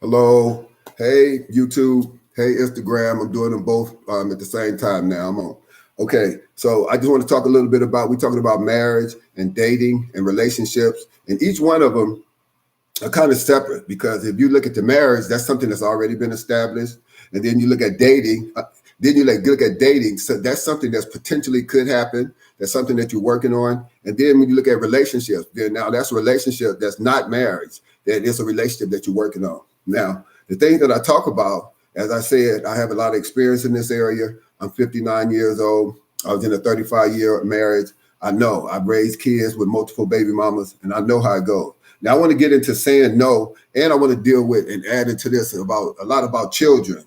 Hello. Hey, YouTube. Hey, Instagram. I'm doing them both at the same time now. I'm on. Okay, so I just want to talk a little bit about, we're talking about marriage and dating and relationships, and each one of them are kind of separate because if you look at the marriage, that's something that's already been established. And then you look at dating, look at dating, so that's something that's potentially could happen. That's something that you're working on. And then when you look at relationships, then now that's a relationship that's not marriage. That is a relationship that you're working on. Now, the thing that I talk about, as I said, I have a lot of experience in this area. I'm 59 years old. I was in a 35-year marriage. I know I've raised kids with multiple baby mamas, and I know how it goes. Now I want to get into saying no, and I want to deal with and add into this about a lot about children.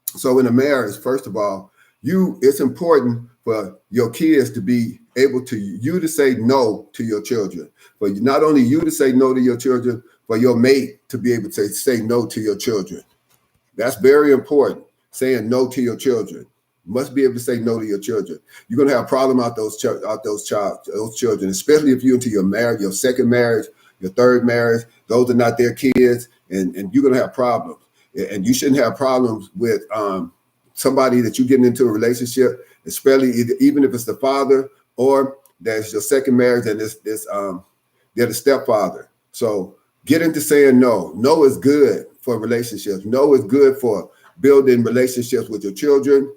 So in a marriage, first of all, it's important for your kids to be able to you to say no to your children. But not only you to say no to your children, but your mate to be able to say no to your children. That's very important. Saying no to your children. You must be able to say no to your children. You're gonna have a problem out those children, especially if you're into your marriage, your second marriage, your third marriage. Those are not their kids, and you're gonna have problems. And you shouldn't have problems with somebody that you're getting into a relationship, especially even if it's the father or that's your second marriage and they're the stepfather. So get into saying no. No is good for relationships. No is good for building relationships with your children,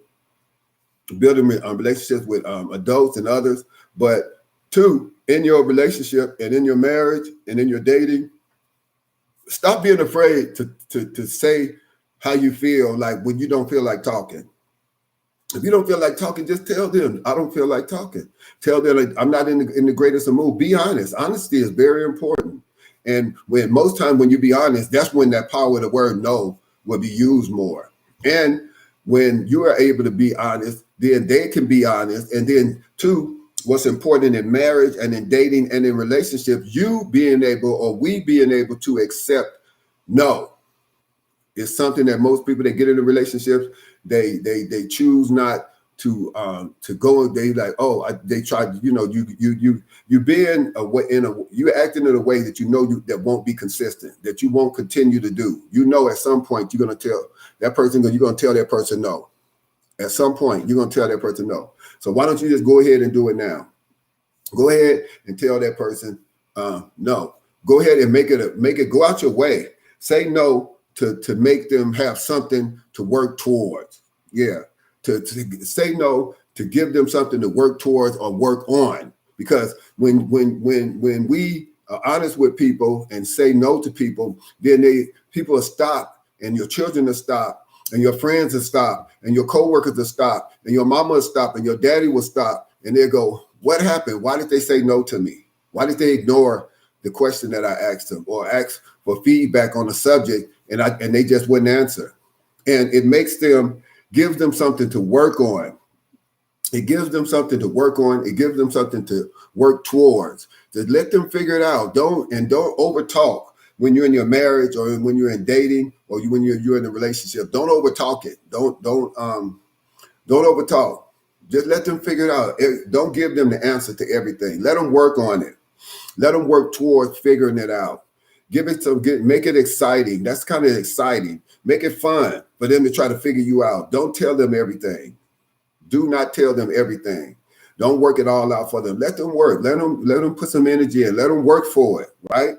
building relationships with adults and others. But two, in your relationship and in your marriage and in your dating, stop being afraid to say how you feel, like when you don't feel like talking. If you don't feel like talking, just tell them, I don't feel like talking. Tell them, like, I'm not in the greatest of mood. Be honest. Honesty is very important. And when most times when you be honest, that's when that power of the word no will be used more. And when you are able to be honest, then they can be honest. And then two, what's important in marriage and in dating and in relationships, you being able or we being able to accept no. It's something that most people that get into relationships, they choose not to go. They like, they try. You being you're acting in a way that that won't be consistent, that you won't continue to do. At some point you're gonna tell that person, you're gonna tell that person no. At some point you're gonna tell that person no. So why don't you just go ahead and do it now? Go ahead and tell that person no. Go ahead and make it go out your way. Say no to make them have something to work towards. Yeah, to say no, to give them something to work towards or work on. Because when we are honest with people and say no to people, then people will stop, and your children will stop, and your friends will stop, and your coworkers will stop, and your mama will stop, and your daddy will stop, and they'll go, what happened? Why did they say no to me? Why did they ignore the question that I asked them or ask for feedback on the subject and they just wouldn't answer? And it gives them something to work on. It gives them something to work on. It gives them something to work towards. To let them figure it out. Don't over talk when you're in your marriage or when you're in dating or when you're in a relationship. Don't over talk it. Don't over talk. Just let them figure it out. Don't give them the answer to everything. Let them work on it. Let them work towards figuring it out. Make it exciting. That's kind of exciting. Make it fun for them to try to figure you out. Don't tell them everything. Do not tell them everything. Don't work it all out for them. Let them work. Let them put some energy in. Let them work for it, right?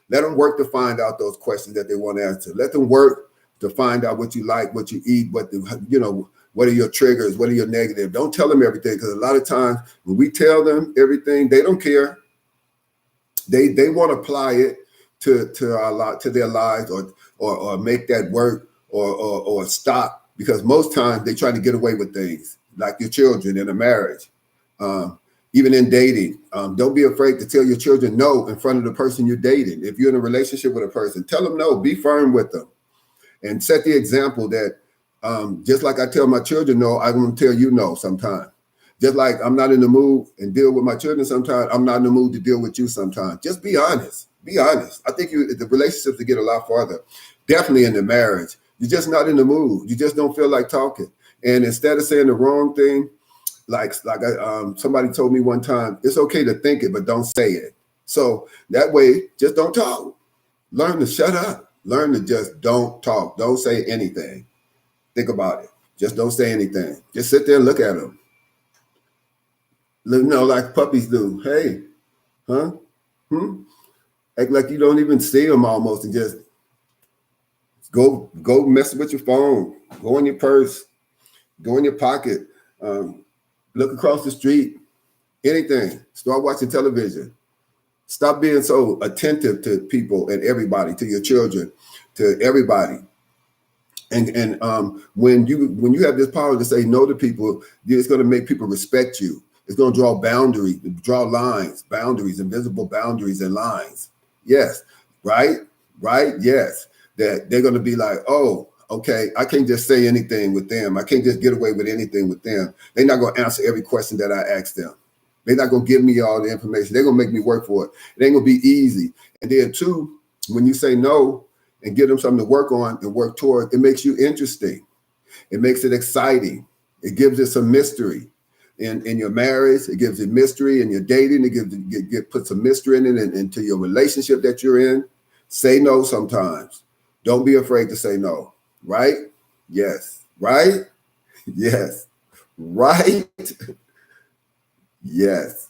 Let them work to find out those questions that they want to answer. Let them work to find out what you like, what you eat, what are your triggers, what are your negatives. Don't tell them everything, because a lot of times when we tell them everything, they don't care. They want to apply it to their lives or make that work or stop, because most times they try to get away with things, like your children in a marriage, even in dating. Don't be afraid to tell your children no in front of the person you're dating. If you're in a relationship with a person, tell them no. Be firm with them and set the example that just like I tell my children no, I'm going to tell you no sometimes. Just like I'm not in the mood and deal with my children sometimes, I'm not in the mood to deal with you sometimes. Just be honest. Be honest. I think the relationships to get a lot farther. Definitely in the marriage. You're just not in the mood. You just don't feel like talking. And instead of saying the wrong thing, like somebody told me one time, it's okay to think it, but don't say it. So that way, just don't talk. Learn to shut up. Learn to just don't talk. Don't say anything. Think about it. Just don't say anything. Just sit there and look at them. You know, like puppies do. Hey, huh? Act like you don't even see them almost, and just go mess with your phone. Go in your purse. Go in your pocket. Look across the street. Anything. Start watching television. Stop being so attentive to people and everybody, to your children, to everybody. And when you have this power to say no to people, it's going to make people respect you. It's going to draw boundaries, draw lines, boundaries, invisible boundaries and lines. Yes, right, yes. That they're going to be like, oh, okay, I can't just say anything with them. I can't just get away with anything with them. They're not going to answer every question that I ask them. They're not going to give me all the information. They're going to make me work for it. It ain't going to be easy. And then two, when you say no and give them something to work on and work toward, it makes you interesting. It makes it exciting. It gives it some mystery. In your marriage, it gives it mystery. In your dating, it put some mystery in it, and into your relationship that you're in. Say no sometimes. Don't be afraid to say no. Right? Yes. Right? Yes. Right? Yes.